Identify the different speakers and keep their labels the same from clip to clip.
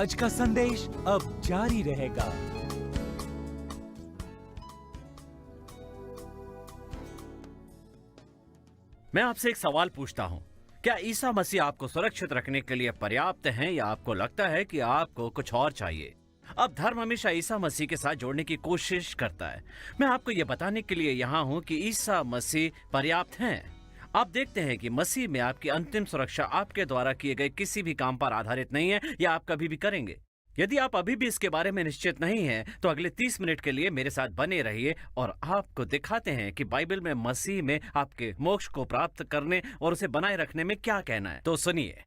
Speaker 1: आज का संदेश अब जारी रहेगा।
Speaker 2: मैं आपसे एक सवाल पूछता हूँ, क्या ईसा मसीह आपको सुरक्षित रखने के लिए पर्याप्त हैं या आपको लगता है कि आपको कुछ और चाहिए? अब धर्म हमेशा ईसा मसीह के साथ जोड़ने की कोशिश करता है। मैं आपको यह बताने के लिए यहाँ हूँ कि ईसा मसीह पर्याप्त हैं। आप देखते हैं कि मसीह में आपकी अंतिम सुरक्षा आपके द्वारा किए गए किसी भी काम पर आधारित नहीं है या आप कभी भी करेंगे। यदि आप अभी भी इसके बारे में निश्चित नहीं हैं, तो अगले 30 मिनट के लिए मेरे साथ बने रहिए और आपको दिखाते हैं कि बाइबल में मसीह में आपके मोक्ष को प्राप्त करने और उसे बनाए रखने में क्या कहना है। तो सुनिए,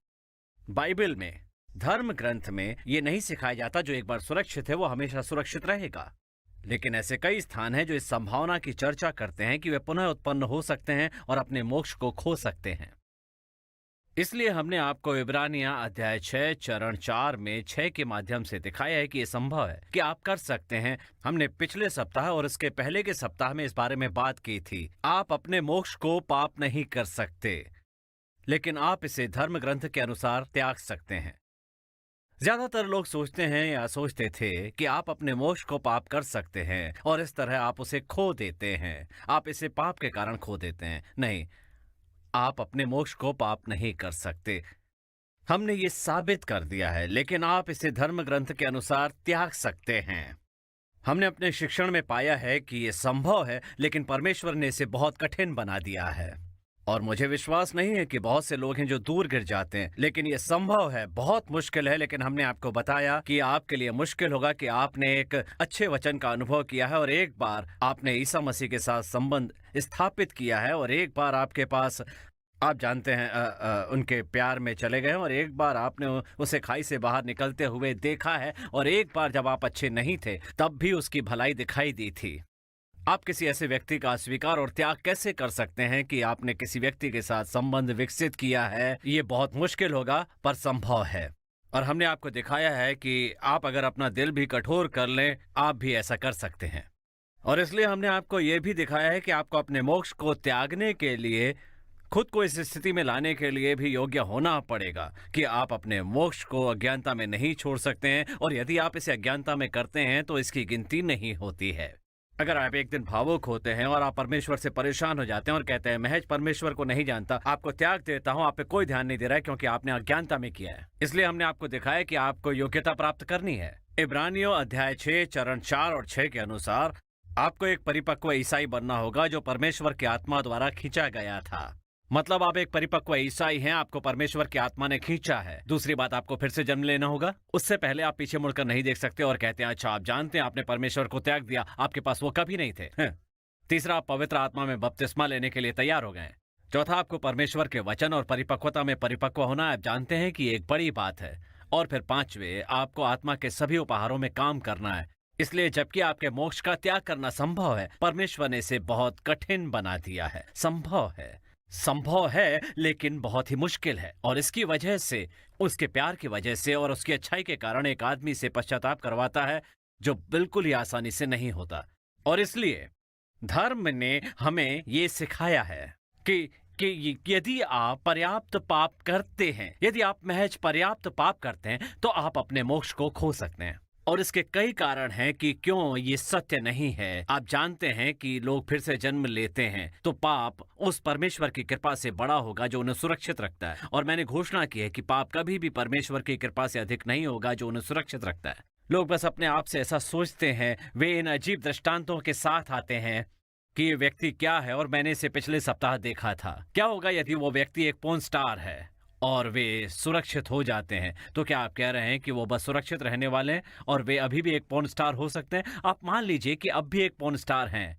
Speaker 2: बाइबल में, धर्म ग्रंथ में ये नहीं सिखाया जाता जो एक बार सुरक्षित है वो हमेशा सुरक्षित रहेगा। लेकिन ऐसे कई स्थान हैं जो इस संभावना की चर्चा करते हैं कि वे पुनः उत्पन्न हो सकते हैं और अपने मोक्ष को खो सकते हैं। इसलिए हमने आपको इब्रानिया अध्याय 6 चरण 4 में 6 के माध्यम से दिखाया है कि यह संभव है कि आप कर सकते हैं। हमने पिछले सप्ताह और इसके पहले के सप्ताह में इस बारे में बात की थी। आप अपने मोक्ष को पाप नहीं कर सकते, लेकिन आप इसे धर्म ग्रंथ के अनुसार त्याग सकते हैं। ज्यादातर लोग सोचते हैं या सोचते थे कि आप अपने मोक्ष को पाप कर सकते हैं और इस तरह आप उसे खो देते हैं। आप इसे पाप के कारण खो देते हैं। नहीं, आप अपने मोक्ष को पाप नहीं कर सकते। हमने ये साबित कर दिया है, लेकिन आप इसे धर्म ग्रंथ के अनुसार त्याग सकते हैं। हमने अपने शिक्षण में पाया है कि यह संभव है, लेकिन परमेश्वर ने इसे बहुत कठिन बना दिया है। और मुझे विश्वास नहीं है कि बहुत से लोग हैं जो दूर गिर जाते हैं, लेकिन यह संभव है। बहुत मुश्किल है, लेकिन हमने आपको बताया कि आपके लिए मुश्किल होगा कि आपने एक अच्छे वचन का अनुभव किया है और एक बार आपने ईसा मसीह के साथ संबंध स्थापित किया है और एक बार आपके पास, आप जानते हैं, उनके प्यार में चले गए और एक बार आपने उसे खाई से बाहर निकलते हुए देखा है और एक बार जब आप अच्छे नहीं थे तब भी उसकी भलाई दिखाई दी थी। आप किसी ऐसे व्यक्ति का अस्वीकार और त्याग कैसे कर सकते हैं कि आपने किसी व्यक्ति के साथ संबंध विकसित किया है? ये बहुत मुश्किल होगा, पर संभव है। और हमने आपको दिखाया है कि आप अगर अपना दिल भी कठोर कर लें, आप भी ऐसा कर सकते हैं। और इसलिए हमने आपको ये भी दिखाया है कि आपको अपने मोक्ष को त्यागने के लिए, खुद को इस स्थिति में लाने के लिए भी योग्य होना पड़ेगा कि आप अपने मोक्ष को अज्ञानता में नहीं छोड़ सकते हैं। और यदि आप इसे अज्ञानता में करते हैं तो इसकी गिनती नहीं होती है। अगर आप एक दिन भावुक होते हैं और आप परमेश्वर से परेशान हो जाते हैं और कहते हैं महज परमेश्वर को नहीं जानता, आपको त्याग देता हूं, आप पे कोई ध्यान नहीं दे रहा है क्योंकि आपने अज्ञानता में किया है। इसलिए हमने आपको दिखाया कि आपको योग्यता प्राप्त करनी है। इब्रानियों अध्याय 6 चरण 4 और 6 के अनुसार आपको एक परिपक्व ईसाई बनना होगा जो परमेश्वर की आत्मा द्वारा खींचा गया था। मतलब आप एक परिपक्व ईसाई हैं, आपको परमेश्वर की आत्मा ने खींचा है। दूसरी बात, आपको फिर से जन्म लेना होगा। उससे पहले आप पीछे मुड़कर नहीं देख सकते और कहते हैं अच्छा, आप जानते हैं आपने परमेश्वर को त्याग दिया, आपके पास वो कभी नहीं थे। तीसरा, आप पवित्र आत्मा में बपतिस्मा लेने के लिए तैयार हो गए। चौथा, आपको परमेश्वर के वचन और परिपक्वता में परिपक्व होना, आप जानते हैं कि एक बड़ी बात है। और फिर पांचवे, आपको आत्मा के सभी उपहारों में काम करना है। इसलिए जबकि आपके मोक्ष का त्याग करना संभव है, परमेश्वर ने इसे बहुत कठिन बना दिया है। संभव है लेकिन बहुत ही मुश्किल है। और इसकी वजह से, उसके प्यार की वजह से और उसकी अच्छाई के कारण एक आदमी से पश्चाताप करवाता है, जो बिल्कुल ही आसानी से नहीं होता। और इसलिए धर्म ने हमें ये सिखाया है कि यदि आप पर्याप्त पाप करते हैं, यदि आप महज पर्याप्त पाप करते हैं, तो आप अपने मोक्ष को खो सकते हैं। और इसके कई कारण हैं कि क्यों ये सत्य नहीं है। आप जानते हैं कि लोग फिर से जन्म लेते हैं तो पाप उस परमेश्वर की कृपा से बड़ा होगा जो उन्हें सुरक्षित रखता है। और मैंने घोषणा की है कि पाप कभी भी परमेश्वर की कृपा से अधिक नहीं होगा जो उन्हें सुरक्षित रखता है। लोग बस अपने आप से ऐसा सोचते हैं। वे इन अजीब दृष्टांतों के साथ आते हैं कि ये व्यक्ति क्या है, और मैंने इसे पिछले सप्ताह देखा था। क्या होगा यदि वो व्यक्ति एक पोर्न स्टार है और वे सुरक्षित हो जाते हैं? तो क्या आप कह रहे हैं कि वो बस सुरक्षित रहने वाले हैं और वे अभी भी एक पोर्न स्टार हो सकते हैं? आप मान लीजिए कि अब भी एक पोर्न स्टार हैं,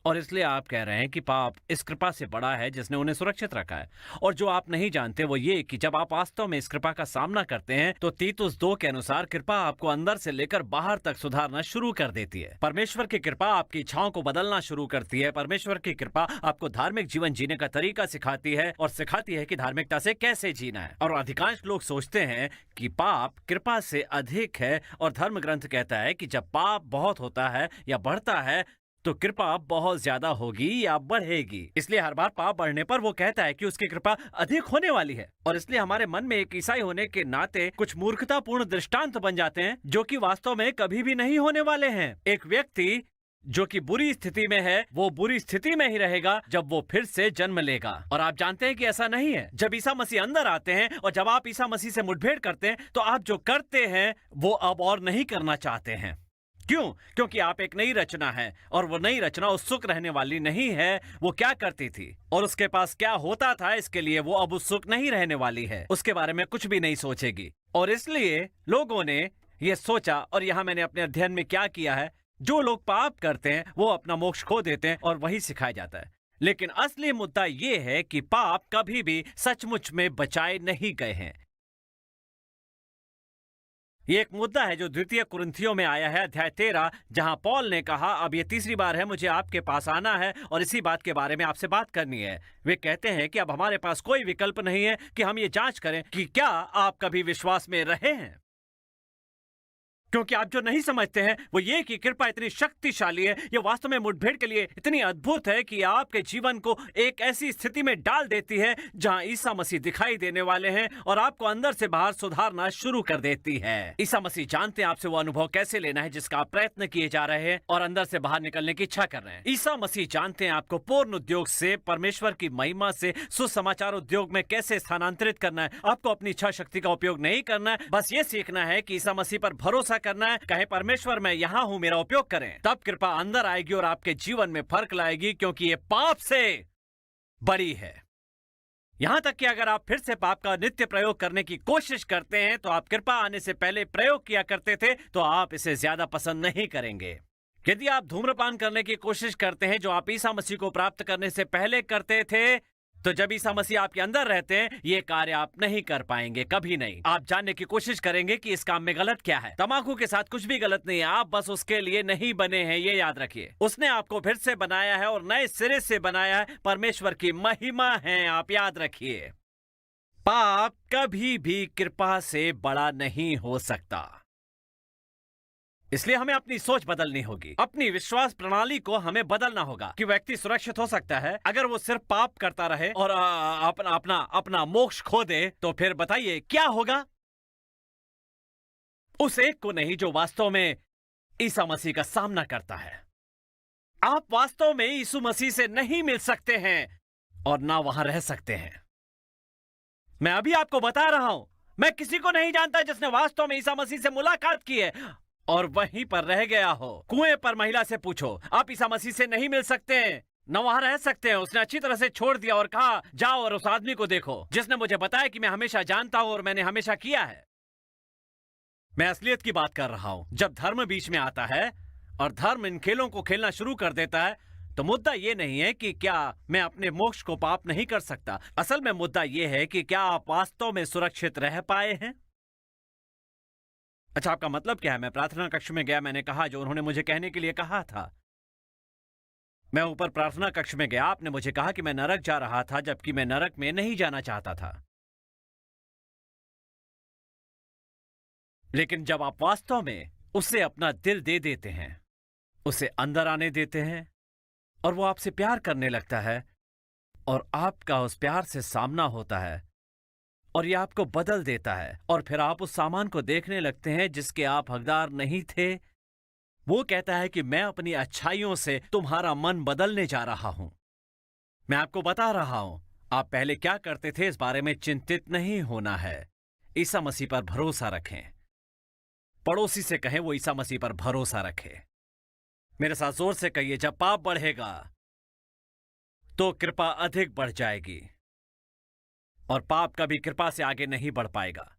Speaker 2: और इसलिए आप कह रहे हैं कि पाप इस कृपा से बड़ा है जिसने उन्हें सुरक्षित रखा है। और जो आप नहीं जानते वो ये कि जब आप वास्तव में इस कृपा का सामना करते हैं तो तीतुस 2 के अनुसार कृपा आपको अंदर से लेकर बाहर तक सुधारना शुरू कर देती है। परमेश्वर की कृपा आपकी इच्छाओं को बदलना शुरू करती है। परमेश्वर की कृपा आपको धार्मिक जीवन जीने का तरीका सिखाती है और सिखाती है कि धार्मिकता से कैसे जीना है। और अधिकांश लोग सोचते हैं कि पाप कृपा से अधिक है, और धर्म ग्रंथ कहता है कि जब पाप बहुत होता है या बढ़ता है तो कृपा बहुत ज्यादा होगी या बढ़ेगी। इसलिए हर बार पाप बढ़ने पर वो कहता है कि उसकी कृपा अधिक होने वाली है। और इसलिए हमारे मन में एक ईसाई होने के नाते कुछ मूर्खतापूर्ण दृष्टांत बन जाते हैं जो कि वास्तव में कभी भी नहीं होने वाले हैं। एक व्यक्ति जो कि बुरी स्थिति में है, वो बुरी स्थिति में ही रहेगा जब वो फिर से जन्म लेगा। और आप जानते हैं कि ऐसा नहीं है। जब ईसा मसीह अंदर आते हैं और जब आप ईसा मसीह से मुठभेड़ करते हैं तो आप जो करते हैं वो अब और नहीं करना चाहते हैं। क्यों? क्योंकि आप एक नई रचना है और वो नई रचना उत्सुक रहने वाली नहीं है। वो क्या करती थी और उसके पास क्या होता था, इसके लिए वो अब उत्सुक नहीं रहने वाली है। उसके बारे में कुछ भी नहीं सोचेगी। और इसलिए लोगों ने ये सोचा, और यहां मैंने अपने अध्ययन में क्या किया है, जो लोग पाप करते हैं वो अपना मोक्ष खो देते हैं और वही सिखाया जाता है। लेकिन असली मुद्दा ये है कि पाप कभी भी सचमुच में बचाए नहीं गए हैं। ये एक मुद्दा है जो द्वितीय कुरिन्थियों में आया है, अध्याय 13, जहां पौल ने कहा, अब ये तीसरी बार है मुझे आपके पास आना है और इसी बात के बारे में आपसे बात करनी है। वे कहते हैं कि अब हमारे पास कोई विकल्प नहीं है कि हम ये जांच करें कि क्या आप कभी विश्वास में रहे हैं। क्योंकि आप जो नहीं समझते हैं वो ये कि कृपा इतनी शक्तिशाली है, ये वास्तव में मुठभेड़ के लिए इतनी अद्भुत है कि आपके जीवन को एक ऐसी स्थिति में डाल देती है जहां ईसा मसीह दिखाई देने वाले हैं और आपको अंदर से बाहर सुधारना शुरू कर देती है। ईसा मसीह जानते हैं आपसे वो अनुभव कैसे लेना है जिसका आप प्रयत्न किए जा रहे हैं और अंदर से बाहर निकलने की इच्छा कर रहे हैं। ईसा मसीह जानते हैं आपको पूर्ण उद्योग से, परमेश्वर की महिमा से सुसमाचार उद्योग में कैसे स्थानांतरित करना है। आपको अपनी इच्छा शक्ति का उपयोग नहीं करना है, बस ये सीखना है कि ईसा मसीह पर भरोसा करना है। कहे, परमेश्वर मैं यहाँ हूँ, मेरा उपयोग करें। तब कृपा अंदर आएगी और आपके जीवन में फर्क लाएगी, क्योंकि ये पाप से बड़ी है। यहां तक कि अगर आप फिर से पाप का नित्य प्रयोग करने की कोशिश करते हैं तो आप कृपा आने से पहले प्रयोग किया करते थे, तो आप इसे ज्यादा पसंद नहीं करेंगे। यदि आप धूम्रपान करने की कोशिश करते हैं जो आप ईसा मसीह को प्राप्त करने से पहले करते थे, तो जब ईसा मसीह आपके अंदर रहते हैं ये कार्य आप नहीं कर पाएंगे, कभी नहीं। आप जानने की कोशिश करेंगे कि इस काम में गलत क्या है। तंबाकू के साथ कुछ भी गलत नहीं है, आप बस उसके लिए नहीं बने हैं, ये याद रखिए। उसने आपको फिर से बनाया है और नए सिरे से बनाया है। परमेश्वर की महिमा है, आप याद रखिए। पाप कभी भी कृपा से बड़ा नहीं हो सकता। इसलिए हमें अपनी सोच बदलनी होगी, अपनी विश्वास प्रणाली को हमें बदलना होगा कि व्यक्ति सुरक्षित हो सकता है अगर वो सिर्फ पाप करता रहे और अपना मोक्ष खो दे। तो फिर बताइए क्या होगा? उस एक को नहीं जो वास्तव में ईसा मसीह का सामना करता है। आप वास्तव में यीशु मसीह से नहीं मिल सकते हैं और ना वहां रह सकते हैं। मैं अभी आपको बता रहा हूं, मैं किसी को नहीं जानता जिसने वास्तव में ईसा मसीह से मुलाकात की है और वहीं पर रह गया हो। कुएं पर महिला से पूछो, आप ईसा मसीह से नहीं मिल सकते हैं, न वहां रह सकते हैं। उसने अच्छी तरह से छोड़ दिया और कहा, जाओ और उस आदमी को देखो जिसने मुझे बताया कि मैं हमेशा जानता हूं और मैंने हमेशा किया है। मैं असलियत की बात कर रहा हूं। जब धर्म बीच में आता है और धर्म इन खेलों को खेलना शुरू कर देता है, तो मुद्दा यह नहीं है कि क्या मैं अपने मोक्ष को पाप नहीं कर सकता। असल में मुद्दा यह है कि क्या आप वास्तव में सुरक्षित रह पाए हैं। अच्छा, आपका मतलब क्या है? मैं प्रार्थना कक्ष में गया, मैंने कहा जो उन्होंने मुझे कहने के लिए कहा था। मैं ऊपर प्रार्थना कक्ष में गया, आपने मुझे कहा कि मैं नरक जा रहा था, जबकि मैं नरक में नहीं जाना चाहता था। लेकिन जब आप वास्तव में उसे अपना दिल दे देते हैं, उसे अंदर आने देते हैं और वो आपसे प्यार करने लगता है और आपका उस प्यार से सामना होता है और ये आपको बदल देता है, और फिर आप उस सामान को देखने लगते हैं जिसके आप हकदार नहीं थे। वो कहता है कि मैं अपनी अच्छाइयों से तुम्हारा मन बदलने जा रहा हूं। मैं आपको बता रहा हूं, आप पहले क्या करते थे इस बारे में चिंतित नहीं होना है। ईसा मसीह पर भरोसा रखें। पड़ोसी से कहें वो ईसा मसीह पर भरोसा रखे। मेरे साथ जोर से कहिए, जब पाप बढ़ेगा तो कृपा अधिक बढ़ जाएगी और पाप कभी कृपा से आगे नहीं बढ़ पाएगा।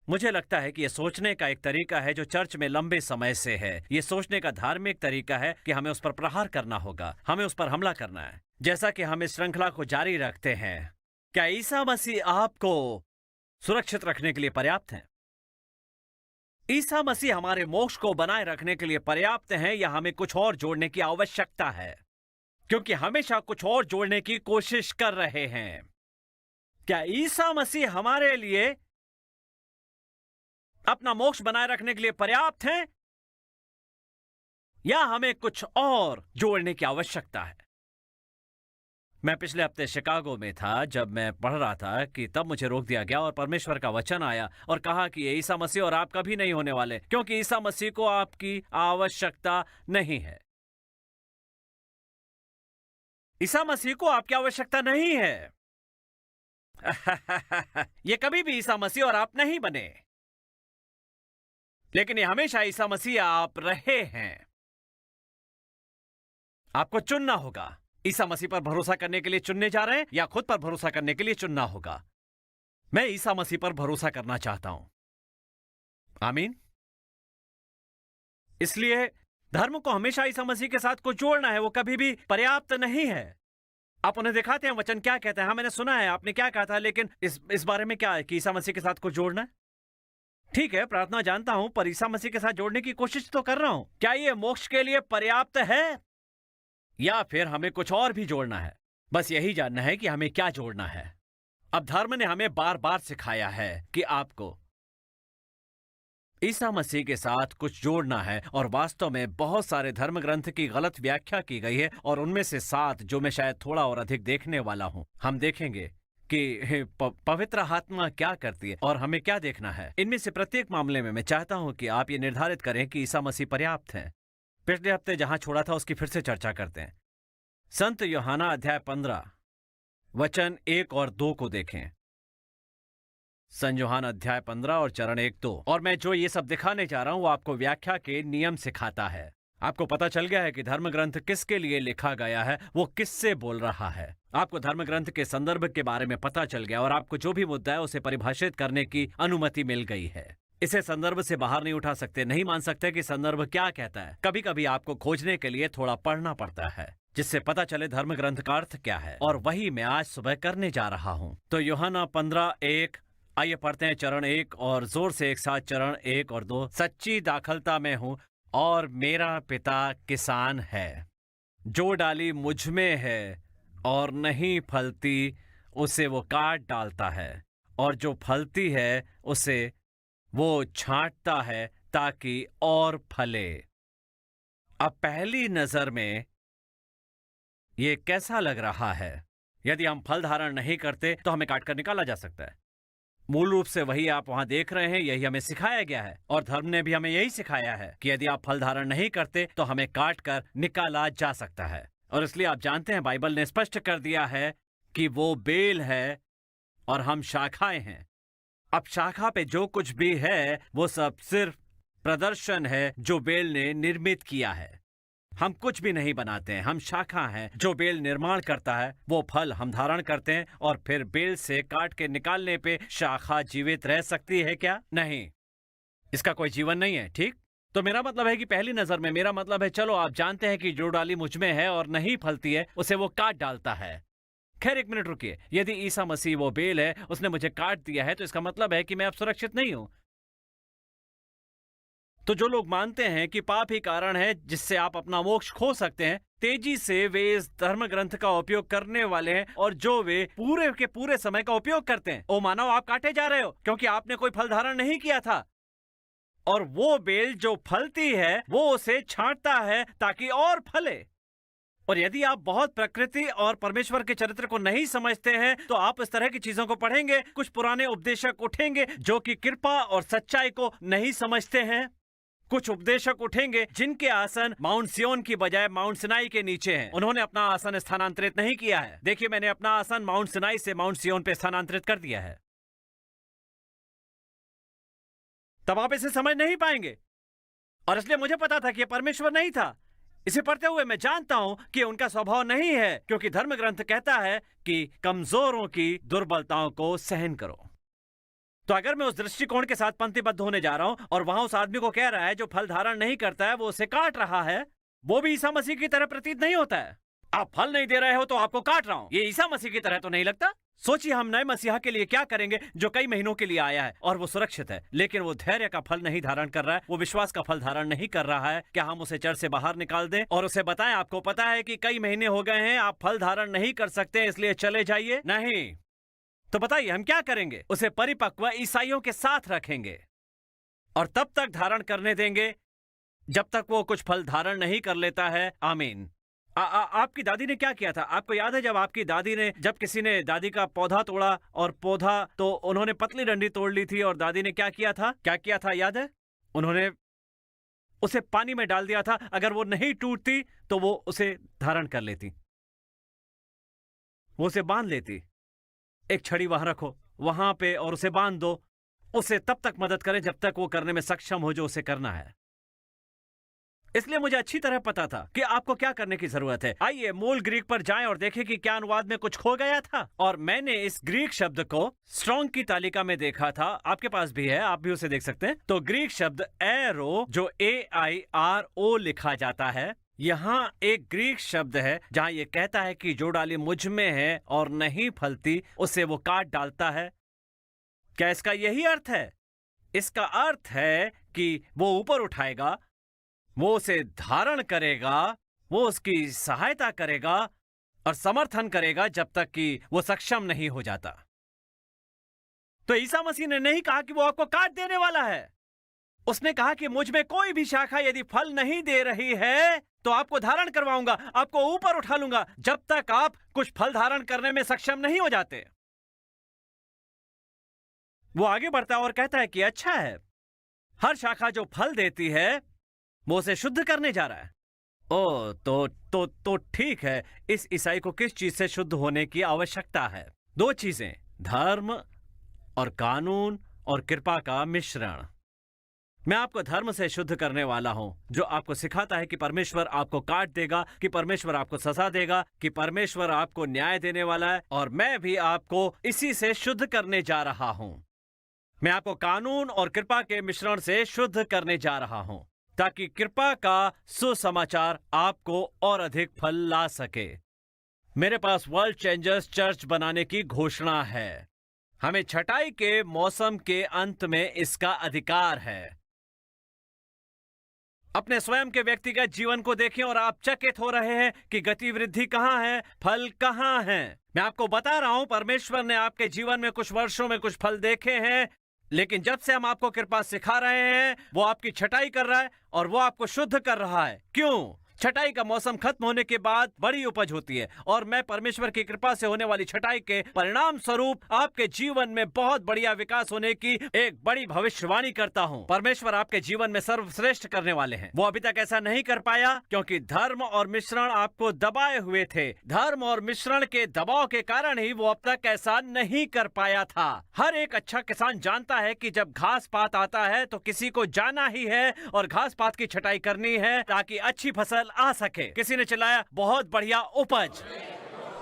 Speaker 2: मुझे लगता है कि यह सोचने का एक तरीका है जो चर्च में लंबे समय से है। यह सोचने का धार्मिक तरीका है कि हमें उस पर प्रहार करना होगा, हमें उस पर हमला करना है। जैसा कि हम इस श्रृंखला को जारी रखते हैं, क्या ईसा मसीह आपको सुरक्षित रखने के लिए पर्याप्त हैं? ईसा मसीह हमारे मोक्ष को बनाए रखने के लिए पर्याप्त हैं या हमें कुछ और जोड़ने की आवश्यकता है? क्योंकि हमेशा कुछ और जोड़ने की कोशिश कर रहे हैं। क्या ईसा मसीह हमारे लिए अपना मोक्ष बनाए रखने के लिए पर्याप्त हैं या हमें कुछ और जोड़ने की आवश्यकता है? मैं पिछले हफ्ते शिकागो में था जब मैं पढ़ रहा था कि तब मुझे रोक दिया गया और परमेश्वर का वचन आया और कहा कि ये ईसा मसीह और आप कभी नहीं होने वाले, क्योंकि ईसा मसीह को आपकी आवश्यकता नहीं है। ईसा मसीह को आपकी आवश्यकता नहीं है। ये कभी भी ईसा मसीह और आप नहीं बने, लेकिन ये हमेशा ईसा मसीह आप रहे हैं। आपको चुनना होगा। ईसा मसीह पर भरोसा करने के लिए चुनने जा रहे हैं या खुद पर भरोसा करने के लिए चुनना होगा? मैं ईसा मसीह पर भरोसा करना चाहता हूं। आमीन। इसलिए धर्म को हमेशा ईसा मसीह के साथ को जोड़ना है, वो कभी भी पर्याप्त नहीं है। आप उन्हें दिखाते हैं वचन क्या कहता है। हाँ, मैंने सुना है आपने क्या कहा था, लेकिन इस बारे में क्या है कि ईसा मसीह के साथ को जोड़ना है? ठीक है, प्रार्थना जानता हूं, पर ईसा मसीह के साथ जोड़ने की कोशिश तो कर रहा हूं। क्या ये मोक्ष के लिए पर्याप्त है या फिर हमें कुछ और भी जोड़ना है? बस यही जानना है कि हमें क्या जोड़ना है। अब धर्म ने हमें बार बार सिखाया है कि आपको ईसा मसीह के साथ कुछ जोड़ना है, और वास्तव में बहुत सारे धर्म ग्रंथ की गलत व्याख्या की गई है, और उनमें से 7 जो मैं शायद थोड़ा और अधिक देखने वाला हूं। हम देखेंगे कि पवित्र आत्मा क्या करती है और हमें क्या देखना है। इनमें से प्रत्येक मामले में मैं चाहता हूं कि आप ये निर्धारित करें कि ईसा मसीह पर्याप्त है। पिछले हफ्ते जहां छोड़ा था उसकी फिर से चर्चा करते हैं। संत यूहन्ना अध्याय 15 वचन 1 और 2 को देखें। संत यूहन्ना अध्याय 15 और चरण 1-2। और मैं जो ये सब दिखाने जा रहा हूं वो आपको व्याख्या के नियम सिखाता है। आपको पता चल गया है कि धर्म ग्रंथ किसके लिए लिखा गया है, वो किससे बोल रहा है। आपको धर्म ग्रंथ के संदर्भ के बारे में पता चल गया और आपको जो भी मुद्दा है उसे परिभाषित करने की अनुमति मिल गई है। इसे संदर्भ से बाहर नहीं उठा सकते, नहीं मान सकते कि संदर्भ क्या कहता है। कभी कभी आपको खोजने के लिए थोड़ा पढ़ना पड़ता है जिससे पता चले धर्म ग्रंथ का अर्थ क्या है, और वही मैं आज सुबह करने जा रहा हूं। तो यूहन्ना 15:1, आइए पढ़ते हैं चरण 1 और जोर से एक साथ चरण 1 और 2। सच्ची दाखलता में हूं और मेरा पिता किसान है। जो डाली मुझ में है और नहीं फलती उसे वो काट डालता है, और जो फलती है उसे वो छांटता है ताकि और फले। अब पहली नजर में ये कैसा लग रहा है? यदि हम फल धारण नहीं करते तो हमें काट कर निकाला जा सकता है। मूल रूप से वही आप वहां देख रहे हैं, यही हमें सिखाया गया है, और धर्म ने भी हमें यही सिखाया है कि यदि आप फल धारण नहीं करते तो हमें काट कर निकाला जा सकता है। और इसलिए आप जानते हैं बाइबल ने स्पष्ट कर दिया है कि वो बेल है और हम शाखाएं हैं। अब शाखा पे जो कुछ भी है वो सब सिर्फ प्रदर्शन है जो बेल ने निर्मित किया है। हम कुछ भी नहीं बनाते हैं, हम शाखा हैं। जो बेल निर्माण करता है वो फल हम धारण करते हैं, और फिर बेल से काट के निकालने पे शाखा जीवित रह सकती है क्या? नहीं, इसका कोई जीवन नहीं है। ठीक, तो मेरा मतलब है कि पहली नजर में मेरा मतलब है, चलो आप जानते हैं कि जो डाली मुझ में है और नहीं फलती है उसे वो काट डालता है। खैर, एक मिनट रुकिए। यदि ईसा मसीह वो बेल है, उसने मुझे काट दिया है, तो इसका मतलब है कि मैं अब सुरक्षित नहीं हूं। तो जो लोग मानते हैं कि पाप ही कारण है जिससे आप अपना मोक्ष खो सकते हैं, तेजी से वे इस धर्म ग्रंथ का उपयोग करने वाले हैं, और जो वे पूरे के पूरे समय का उपयोग करते हैं। ओ मानव, आप काटे जा रहे हो क्योंकि आपने कोई फल धारण नहीं किया था, और वो बेल जो फलती है वो उसे छांटता है ताकि और फले। और यदि आप बहुत प्रकृति और परमेश्वर के चरित्र को नहीं समझते हैं तो आप इस तरह की चीजों को पढ़ेंगे। कुछ पुराने उपदेशक उठेंगे जो कि कृपा और सच्चाई को नहीं समझते हैं। कुछ उपदेशक उठेंगे जिनके आसन माउंट सियोन की बजाय माउंट सिनाई के नीचे हैं। उन्होंने अपना आसन स्थानांतरित नहीं किया है। देखिए, मैंने अपना आसन माउंट सिनाई से माउंट सियोन पे स्थानांतरित कर दिया है। तब आप इसे समझ नहीं पाएंगे, और इसलिए मुझे पता था कि यह परमेश्वर नहीं था। इसे पढ़ते हुए मैं जानता हूं कि उनका स्वभाव नहीं है, क्योंकि धर्म ग्रंथ कहता है कि कमजोरों की दुर्बलताओं को सहन करो। तो अगर मैं उस दृष्टिकोण के साथ पंक्तिबद्ध होने जा रहा हूं और वहां उस आदमी को कह रहा है जो फल धारण नहीं करता है वो उसे काट रहा है, वो भी ईसा मसीह की तरह प्रतीत नहीं होता है। आप फल नहीं दे रहे हो तो आपको काट रहा हूं, ये ईसा मसीह की तरह तो नहीं लगता। सोचिए, हम नए मसीहा के लिए क्या करेंगे जो कई महीनों के लिए आया है और वो सुरक्षित है, लेकिन वो धैर्य का फल नहीं धारण कर रहा है, वो विश्वास का फल धारण नहीं कर रहा है। क्या हम उसे चर्च से बाहर निकाल दें और उसे बताएं, आपको पता है कि कई महीने हो गए हैं, आप फल धारण नहीं कर सकते, इसलिए चले जाइए? नहीं। तो बताइए हम क्या करेंगे? उसे परिपक्व ईसाइयों के साथ रखेंगे और तब तक धारण करने देंगे जब तक वो कुछ फल धारण नहीं कर लेता है। आमीन। आपकी दादी ने क्या किया था? आपको याद है जब आपकी दादी ने, जब किसी ने दादी का पौधा तोड़ा और पौधा, तो उन्होंने पतली डंडी तोड़ ली थी और दादी ने क्या किया था? क्या किया था याद है? उन्होंने उसे पानी में डाल दिया था। अगर वो नहीं टूटती तो वो उसे धारण कर लेती, वो उसे बांध लेती। एक छड़ी वहां रखो वहां पे और उसे बांध दो। उसे तब तक मदद करें जब तक वो करने में सक्षम हो जो उसे करना है। इसलिए मुझे अच्छी तरह पता था कि आपको क्या करने की जरूरत है। आइए मूल ग्रीक पर जाएं और देखें कि क्या अनुवाद में कुछ खो गया था। और मैंने इस ग्रीक शब्द को स्ट्रॉन्ग की तालिका में देखा था, आपके पास भी है, आप भी उसे देख सकते हैं। तो ग्रीक शब्द एरो, जो AIRO लिखा जाता है, यहाँ एक ग्रीक शब्द है जहां ये कहता है कि जो डाली मुझ में है और नहीं फलती उसे वो काट डालता है। क्या इसका यही अर्थ है? इसका अर्थ है कि वो ऊपर उठाएगा, वो उसे धारण करेगा, वो उसकी सहायता करेगा और समर्थन करेगा जब तक कि वो सक्षम नहीं हो जाता। तो ईसा मसीह ने नहीं कहा कि वो आपको काट देने वाला है। उसने कहा कि मुझ में कोई भी शाखा यदि फल नहीं दे रही है तो आपको धारण करवाऊंगा, आपको ऊपर उठा लूंगा जब तक आप कुछ फल धारण करने में सक्षम नहीं हो जाते। वो आगे बढ़ता और कहता है कि अच्छा है, हर शाखा जो फल देती है वो उसे शुद्ध करने जा रहा है। ओ तो ठीक है। इस ईसाई को किस चीज से शुद्ध होने की आवश्यकता है? दो चीजें, धर्म और कानून और कृपा का मिश्रण। मैं आपको धर्म से शुद्ध करने वाला हूं, जो आपको सिखाता है कि परमेश्वर आपको काट देगा, कि परमेश्वर आपको सजा देगा, कि परमेश्वर आपको न्याय देने वाला है। और मैं भी आपको इसी से शुद्ध करने जा रहा हूं। मैं आपको कानून और कृपा के मिश्रण से शुद्ध करने जा रहा हूं, ताकि कृपा का सुसमाचार आपको और अधिक फल ला सके। मेरे पास वर्ल्ड चेंजर्स चर्च बनाने की घोषणा है। हमें छटाई के मौसम के अंत में इसका अधिकार है। अपने स्वयं के व्यक्तिगत जीवन को देखें और आप चकित हो रहे हैं कि गति वृद्धि कहां है, फल कहां है। मैं आपको बता रहा हूं, परमेश्वर ने आपके जीवन में कुछ वर्षों में कुछ फल देखे हैं, लेकिन जब से हम आपको कृपा सिखा रहे हैं वो आपकी छटाई कर रहा है और वो आपको शुद्ध कर रहा है। क्यों? छटाई का मौसम खत्म होने के बाद बड़ी उपज होती है और मैं परमेश्वर की कृपा से होने वाली छटाई के परिणाम स्वरूप आपके जीवन में बहुत बढ़िया विकास होने की एक बड़ी भविष्यवाणी करता हूं। परमेश्वर आपके जीवन में सर्वश्रेष्ठ करने वाले हैं। वो अभी तक ऐसा नहीं कर पाया क्योंकि धर्म और मिश्रण आपको दबाए हुए थे। धर्म और मिश्रण के दबाव के कारण ही वो अब तक ऐसा नहीं कर पाया था। हर एक अच्छा किसान जानता है कि जब घास पात आता है तो किसी को जाना ही है और घास पात की छटाई करनी है ताकि अच्छी फसल आ सके। किसी ने चिल्लाया, बहुत बढ़िया उपज।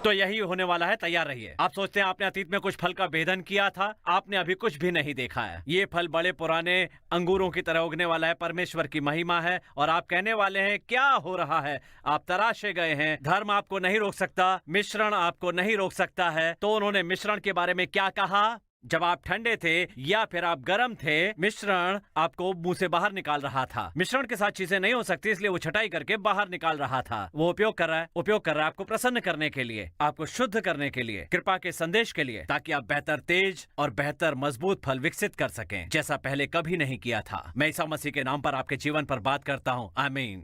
Speaker 2: तो यही होने वाला है, तैयार रहिए। आप सोचते हैं आपने अतीत में कुछ फल का भेदन किया था, आपने अभी कुछ भी नहीं देखा है। ये फल बड़े पुराने अंगूरों की तरह उगने वाला है। परमेश्वर की महिमा है और आप कहने वाले हैं क्या हो रहा है? आप तराशे गए हैं। धर्म आपको नहीं रोक सकता, मिश्रण आपको नहीं रोक सकता है। तो उन्होंने मिश्रण के बारे में क्या कहा? जब आप ठंडे थे या फिर आप गर्म थे, मिश्रण आपको मुंह से बाहर निकाल रहा था। मिश्रण के साथ चीजें नहीं हो सकती, इसलिए वो छटाई करके बाहर निकाल रहा था। वो उपयोग कर रहा है आपको प्रसन्न करने के लिए, आपको शुद्ध करने के लिए, कृपा के संदेश के लिए, ताकि आप बेहतर, तेज और बेहतर मजबूत फल विकसित कर सकें, जैसा पहले कभी नहीं किया था। मैं ईसा मसीह के नाम पर आपके जीवन पर बात करता हूं। आमीन।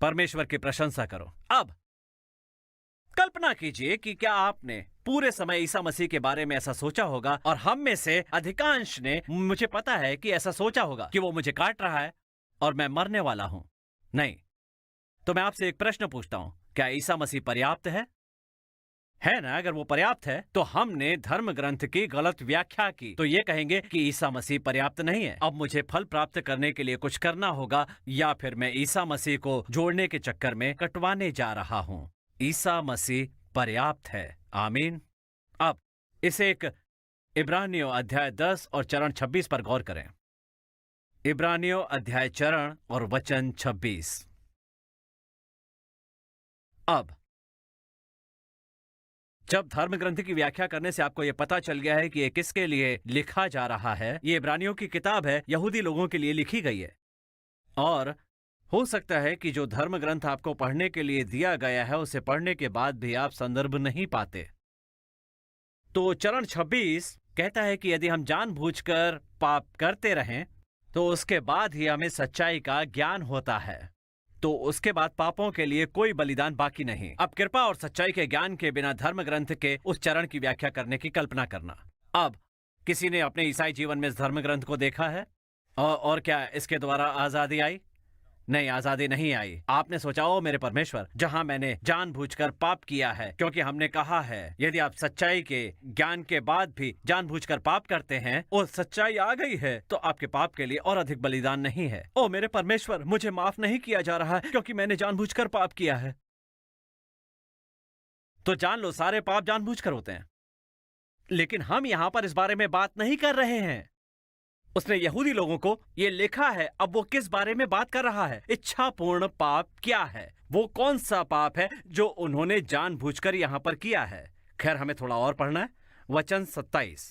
Speaker 2: परमेश्वर की प्रशंसा करो। अब कल्पना कीजिए कि क्या आपने पूरे समय ईसा मसीह के बारे में ऐसा सोचा होगा, और हम में से अधिकांश ने, मुझे पता है कि ऐसा सोचा होगा कि वो मुझे काट रहा है और मैं मरने वाला हूं। नहीं। तो मैं आपसे एक प्रश्न पूछता हूं, क्या ईसा मसीह पर्याप्त है ना? अगर वो पर्याप्त है तो हमने धर्म ग्रंथ की गलत व्याख्या की। तो ये कहेंगे कि ईसा मसीह पर्याप्त नहीं है, अब मुझे फल प्राप्त करने के लिए कुछ करना होगा, या फिर मैं ईसा मसीह को जोड़ने के चक्कर में कटवाने जा रहा हूं। ईसा मसीह पर्याप्त है। आमीन। अब इसे एक इब्रानियों अध्याय 10 और चरण 26 पर गौर करें। इब्रानियों अध्याय चरण और वचन 26। अब जब धर्म ग्रंथ की व्याख्या करने से आपको यह पता चल गया है कि यह किसके लिए लिखा जा रहा है, ये इब्रानियों की किताब है, यहूदी लोगों के लिए लिखी गई है। और हो सकता है कि जो धर्म ग्रंथ आपको पढ़ने के लिए दिया गया है उसे पढ़ने के बाद भी आप संदर्भ नहीं पाते। तो चरण 26 कहता है कि यदि हम जानबूझकर पाप करते रहें तो उसके बाद ही हमें सच्चाई का ज्ञान होता है। तो उसके बाद पापों के लिए कोई बलिदान बाकी नहीं। अब कृपा और सच्चाई के ज्ञान के बिना धर्म ग्रंथ के उस चरण की व्याख्या करने की कल्पना करना। अब किसी ने अपने ईसाई जीवन में इस धर्म ग्रंथ को देखा है? और क्या इसके द्वारा आजादी आई? नहीं, आजादी नहीं आई। आपने सोचा, ओ मेरे परमेश्वर, जहां मैंने जानबूझकर पाप किया है, क्योंकि हमने कहा है यदि आप सच्चाई के ज्ञान के बाद भी जानबूझकर पाप करते हैं और सच्चाई आ गई है तो आपके पाप के लिए और अधिक बलिदान नहीं है। ओ मेरे परमेश्वर, मुझे माफ नहीं किया जा रहा है क्योंकि मैंने जानबूझकर पाप किया है। तो जान लो, सारे पाप जानबूझकर होते हैं। लेकिन हम यहां पर इस बारे में बात नहीं कर रहे हैं। उसने यहूदी लोगों को यह लिखा है। अब वो किस बारे में बात कर रहा है? इच्छापूर्ण पाप क्या है? वो कौन सा पाप है जो उन्होंने जानबूझकर यहां पर किया है? खैर, हमें थोड़ा और पढ़ना है। वचन 27।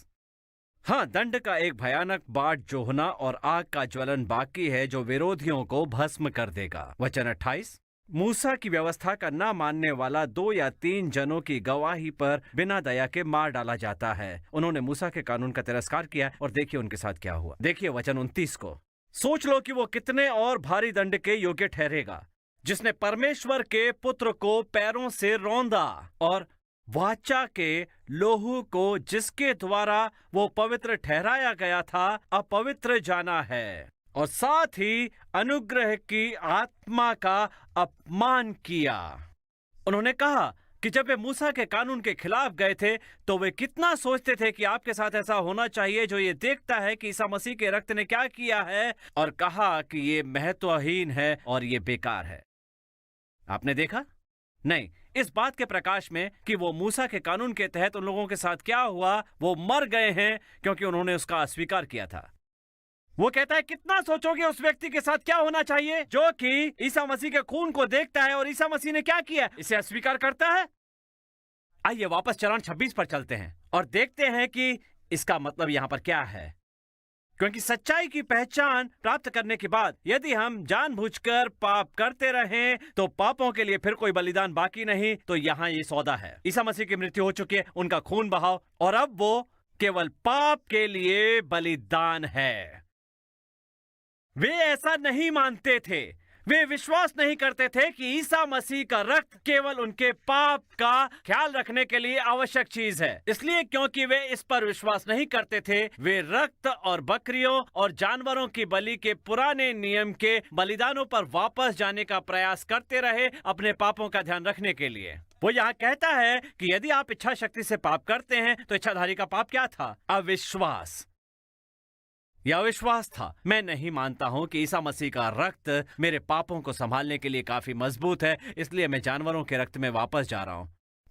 Speaker 2: हाँ, दंड का एक भयानक बाट जोहना और आग का ज्वलन बाकी है जो विरोधियों को भस्म कर देगा। वचन 28। मूसा की व्यवस्था का ना मानने वाला 2 या 3 जनों की गवाही पर बिना दया के मार डाला जाता है। उन्होंने मूसा के कानून का तिरस्कार किया और देखिए उनके साथ क्या हुआ। देखिए वचन 29 को। सोच लो कि वो कितने और भारी दंड के योग्य ठहरेगा, जिसने परमेश्वर के पुत्र को पैरों से रौंदा और वाचा के लोहू को जिसके द्वारा वो पवित्र ठहराया गया था अपवित्र जाना है, और साथ ही अनुग्रह की आत्मा का अपमान किया। उन्होंने कहा कि जब वे मूसा के कानून के खिलाफ गए थे तो वे कितना सोचते थे कि आपके साथ ऐसा होना चाहिए जो ये देखता है कि ईसा मसीह के रक्त ने क्या किया है, और कहा कि ये महत्वहीन है और ये बेकार है। आपने देखा? नहीं, इस बात के प्रकाश में कि वो मूसा के कानून के तहत उन लोगों के साथ क्या हुआ, वो मर गए हैं क्योंकि उन्होंने उसका अस्वीकार किया था। वो कहता है, कितना सोचोगे उस व्यक्ति के साथ क्या होना चाहिए जो कि ईसा मसीह के खून को देखता है और ईसा मसीह ने क्या किया, इसे अस्वीकार करता है। आइए वापस चरण 26 पर चलते हैं और देखते हैं कि इसका मतलब यहां पर क्या है। क्योंकि सच्चाई की पहचान प्राप्त करने के बाद यदि हम जानबूझकर पाप करते रहें तो पापों के लिए फिर कोई बलिदान बाकी नहीं। तो यहां ये सौदा है। ईसा मसीह की मृत्यु हो चुकी है, उनका खून बहाओ, और अब वो केवल पाप के लिए बलिदान है। वे ऐसा नहीं मानते थे। वे विश्वास नहीं करते थे कि ईसा मसीह का रक्त केवल उनके पाप का ख्याल रखने के लिए आवश्यक चीज है। इसलिए क्योंकि वे इस पर विश्वास नहीं करते थे, वे रक्त और बकरियों और जानवरों की बलि के पुराने नियम के बलिदानों पर वापस जाने का प्रयास करते रहे अपने पापों का ध्यान रखने के लिए। वो यहाँ कहता है कि यदि आप इच्छा शक्ति से पाप करते हैं तो इच्छाधारी का पाप क्या था? अविश्वास। यह अविश्वास था। मैं नहीं मानता हूं कि ईसा मसीह का रक्त मेरे पापों को संभालने के लिए काफी मजबूत है, इसलिए मैं जानवरों के रक्त में वापस जा रहा हूं।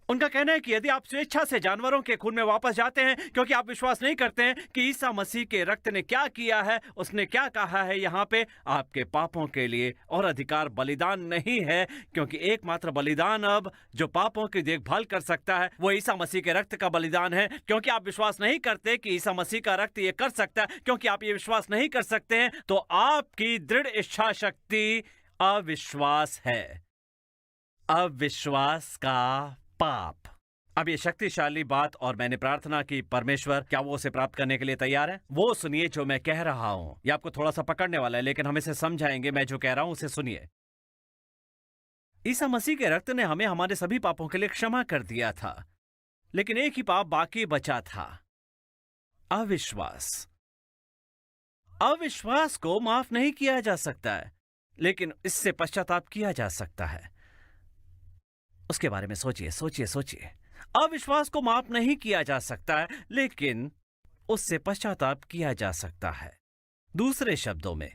Speaker 2: उनका कहना है कि यदि आप स्वेच्छा से जानवरों के खून में वापस जाते हैं क्योंकि आप विश्वास नहीं करते हैं कि ईसा मसीह के रक्त ने क्या किया है, उसने क्या कहा है यहाँ पे, आपके पापों के लिए और अधिकार बलिदान नहीं है, क्योंकि एकमात्र बलिदान अब जो पापों की देखभाल कर सकता है वो ईसा मसीह के रक्त का बलिदान है। क्योंकि आप विश्वास नहीं करते कि ईसा मसीह का रक्त ये कर सकता है, क्योंकि आप ये विश्वास नहीं कर सकते हैं, तो आपकी दृढ़ इच्छा शक्ति अविश्वास है। अविश्वास का पाप। अब ये शक्तिशाली बात, और मैंने प्रार्थना की परमेश्वर क्या वो उसे प्राप्त करने के लिए तैयार है? वो सुनिए जो मैं कह रहा हूं। ये आपको थोड़ा सा पकड़ने वाला है, लेकिन हम इसे समझाएंगे। मैं जो कह रहा हूं उसे सुनिए। ईसा मसीह के रक्त ने हमें हमारे सभी पापों के लिए क्षमा कर दिया था, लेकिन एक ही पाप बाकी बचा था, अविश्वास। अविश्वास को माफ नहीं किया जा सकता है, लेकिन इससे पश्चाताप किया जा सकता है। उसके बारे में सोचिए, सोचिए, सोचिए। अविश्वास को माफ नहीं किया जा सकता है, लेकिन उससे पश्चाताप किया जा सकता है। दूसरे शब्दों में,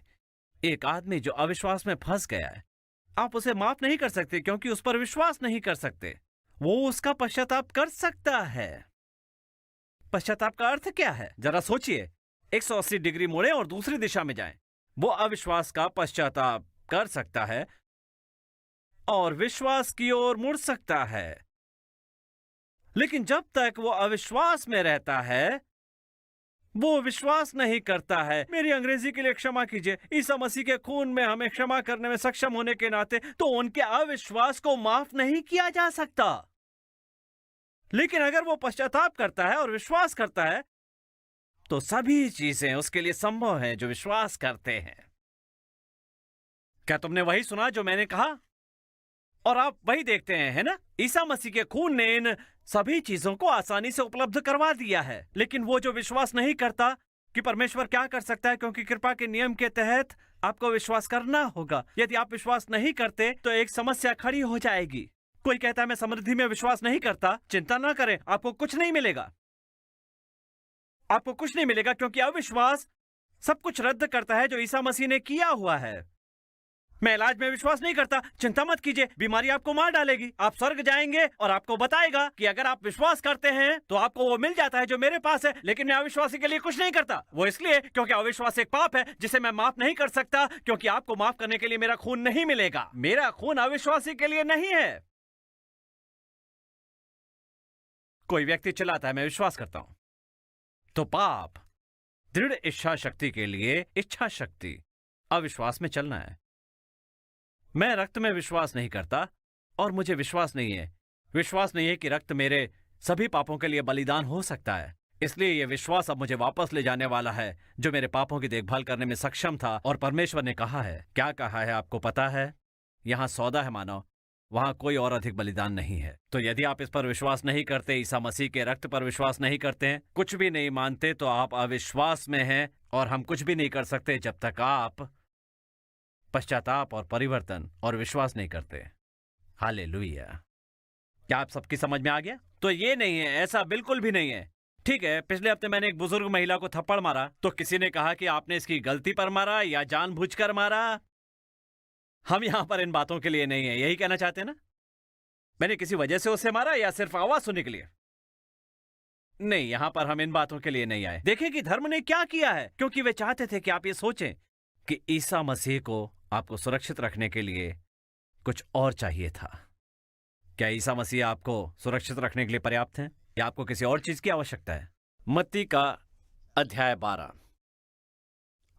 Speaker 2: एक आदमी जो अविश्वास में फंस गया है, आप उसे माफ नहीं कर सकते क्योंकि उस पर विश्वास नहीं कर सकते। वो उसका पश्चाताप कर सकता है। पश्चाताप का अर्थ क्या है? जरा सोचिए। 180 डिग्री मोड़े और दूसरी दिशा में जाएं। वो अविश्वास का पश्चाताप कर सकता है और विश्वास की ओर मुड़ सकता है, लेकिन जब तक वो अविश्वास में रहता है, वो विश्वास नहीं करता है। मेरी अंग्रेजी के लिए क्षमा कीजिए। ईसा मसीह के खून में हमें क्षमा करने में सक्षम होने के नाते तो उनके अविश्वास को माफ नहीं किया जा सकता। लेकिन अगर वो पश्चाताप करता है और विश्वास करता है तो सभी चीजें उसके लिए संभव हैं जो विश्वास करते हैं। क्या तुमने वही सुना जो मैंने कहा? और आप वही देखते हैं, है ना? ईसा मसीह के खून ने इन सभी चीजों को आसानी से उपलब्ध करवा दिया है। लेकिन वो जो विश्वास नहीं करता कि परमेश्वर क्या कर सकता है, क्योंकि कृपा के नियम के तहत आपको विश्वास करना होगा। यदि आप विश्वास नहीं करते तो एक समस्या खड़ी हो जाएगी। कोई कहता है मैं समृद्धि में विश्वास नहीं करता, चिंता ना करें, आपको कुछ नहीं मिलेगा। आपको कुछ नहीं मिलेगा, क्योंकि अविश्वास सब कुछ रद्द करता है जो ईसा मसीह ने किया हुआ है। मैं इलाज में विश्वास नहीं करता, चिंता मत कीजिए, बीमारी आपको मार डालेगी। आप स्वर्ग जाएंगे और आपको बताएगा कि अगर आप विश्वास करते हैं तो आपको वो मिल जाता है जो मेरे पास है। लेकिन मैं अविश्वासी के लिए कुछ नहीं करता। वो इसलिए क्योंकि अविश्वास एक पाप है जिसे मैं माफ नहीं कर सकता, क्योंकि आपको माफ करने के लिए मेरा खून नहीं मिलेगा। मेरा खून अविश्वासी के लिए नहीं है। कोई व्यक्ति चिल्लाता है मैं विश्वास करता हूं, तो पाप दृढ़ इच्छा शक्ति के लिए इच्छा शक्ति अविश्वास में चलना है। मैं रक्त में विश्वास नहीं करता और मुझे विश्वास नहीं है कि रक्त मेरे सभी पापों के लिए बलिदान हो सकता है। इसलिए यह विश्वास अब मुझे वापस ले जाने वाला है, जो मेरे पापों की देखभाल करने में सक्षम था। और परमेश्वर ने कहा है, क्या कहा है आपको पता है? यहां सौदा है मानव, वहां कोई और अधिक बलिदान नहीं है। तो यदि आप इस पर विश्वास नहीं करते, ईसा मसीह के रक्त पर विश्वास नहीं करते हैं, कुछ भी नहीं मानते, तो आप अविश्वास में हैं और हम कुछ भी नहीं कर सकते जब तक आप पश्चाताप और परिवर्तन और विश्वास नहीं करते। हालेलुया। क्या आप सबकी समझ में आ गया? तो ये नहीं है, ऐसा बिल्कुल भी नहीं है। ठीक है, पिछले हफ्ते मैंने एक बुजुर्ग महिला को थप्पड़ मारा तो किसी ने कहा कि आपने इसकी गलती पर मारा या जानबूझकर मारा। हम यहां पर इन बातों के लिए नहीं है, यही कहना चाहते हैं ना? मैंने किसी वजह से उसे मारा या सिर्फ आवाज सुनने के लिए? नहीं, यहां पर हम इन बातों के लिए नहीं आए। देखें कि धर्म ने क्या किया है, क्योंकि वे चाहते थे कि आप ये सोचें कि ईसा मसीह को आपको सुरक्षित रखने के लिए कुछ और चाहिए था। क्या ईसा मसीह आपको सुरक्षित रखने के लिए पर्याप्त है या आपको किसी और चीज की आवश्यकता है? मत्ती का अध्याय 12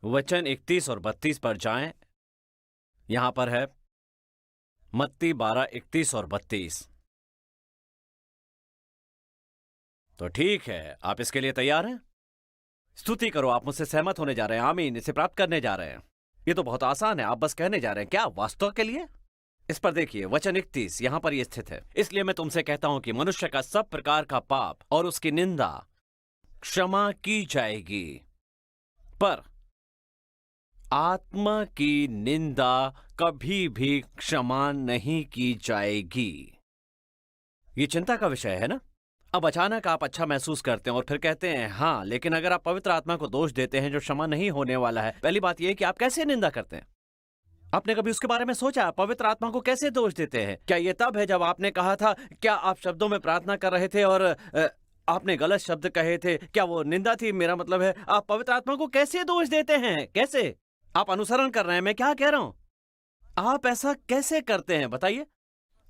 Speaker 2: वचन 31 और 32 पर जाएं। यहां पर है मत्ती 12, 31 और 32। तो ठीक है, आप इसके लिए तैयार हैं? स्तुति करो, आप मुझसे सहमत होने जा रहे हैं। आमीन, इसे प्राप्त करने जा रहे हैं। ये तो बहुत आसान है, आप बस कहने जा रहे हैं। क्या वास्तव के लिए? इस पर देखिए, वचन 31 यहां पर ये स्थित है। इसलिए मैं तुमसे कहता हूं कि मनुष्य का सब प्रकार का पाप और उसकी निंदा क्षमा की जाएगी, पर आत्मा की निंदा कभी भी क्षमा नहीं की जाएगी। ये चिंता का विषय है ना? अब अचानक आप अच्छा महसूस करते हैं और फिर कहते हैं हाँ, लेकिन अगर आप पवित्र आत्मा को दोष देते हैं जो क्षमा नहीं होने वाला है, पहली बात यह है कि आप कैसे निंदा करते हैं? आपने कभी उसके बारे में सोचा? पवित्र आत्मा को कैसे दोष देते हैं? क्या यह तब है जब आपने कहा था, क्या आप शब्दों में प्रार्थना कर रहे थे और आपने गलत शब्द कहे थे? क्या वो निंदा थी? मेरा मतलब है, आप पवित्र आत्मा को कैसे दोष देते हैं? कैसे? आप अनुसरण कर रहे हैं, मैं क्या कह रहा हूं? आप ऐसा कैसे करते हैं, बताइए।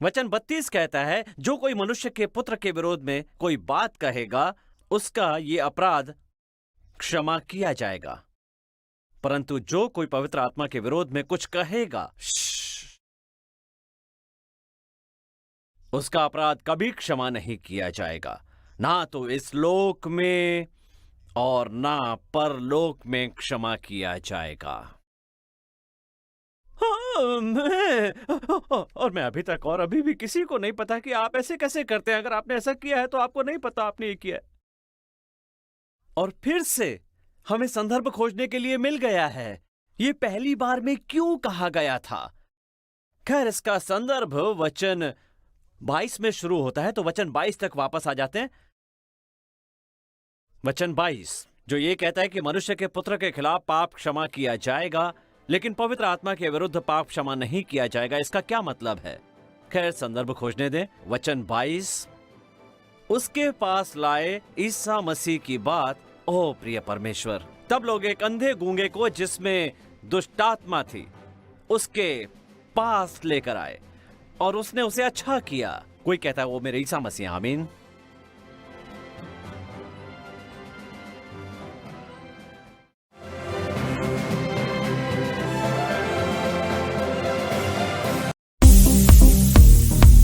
Speaker 2: वचन 32 कहता है, जो कोई मनुष्य के पुत्र के विरोध में कोई बात कहेगा, उसका ये अपराध क्षमा किया जाएगा, परंतु जो कोई पवित्र आत्मा के विरोध में कुछ कहेगा, उसका अपराध कभी क्षमा नहीं किया जाएगा, ना तो इस लोक में और ना परलोक में क्षमा किया जाएगा। और मैं अभी तक और अभी भी किसी को नहीं पता कि आप ऐसे कैसे करते हैं। अगर आपने ऐसा किया है तो आपको नहीं पता आपने ये किया है। और फिर से हमें संदर्भ खोजने के लिए मिल गया है, ये पहली बार में क्यों कहा गया था। खैर, इसका संदर्भ वचन 22 में शुरू होता है, तो वचन 22 तक वापस आ जाते हैं। वचन 22 जो ये कहता है कि मनुष्य के पुत्र के खिलाफ पाप क्षमा किया जाएगा, लेकिन पवित्र आत्मा के विरुद्ध पाप क्षमा नहीं किया जाएगा। इसका क्या मतलब है? खैर, संदर्भ खोजने दें। वचन 22, उसके पास लाए ईसा मसीह की बात। ओह प्रिय परमेश्वर, तब लोग एक अंधे गूंगे को जिसमें दुष्टात्मा थी उसके पास लेकर आए और उसने उसे अच्छा किया। कोई कहता है वो मेरे ईसा मसीह। आमीन।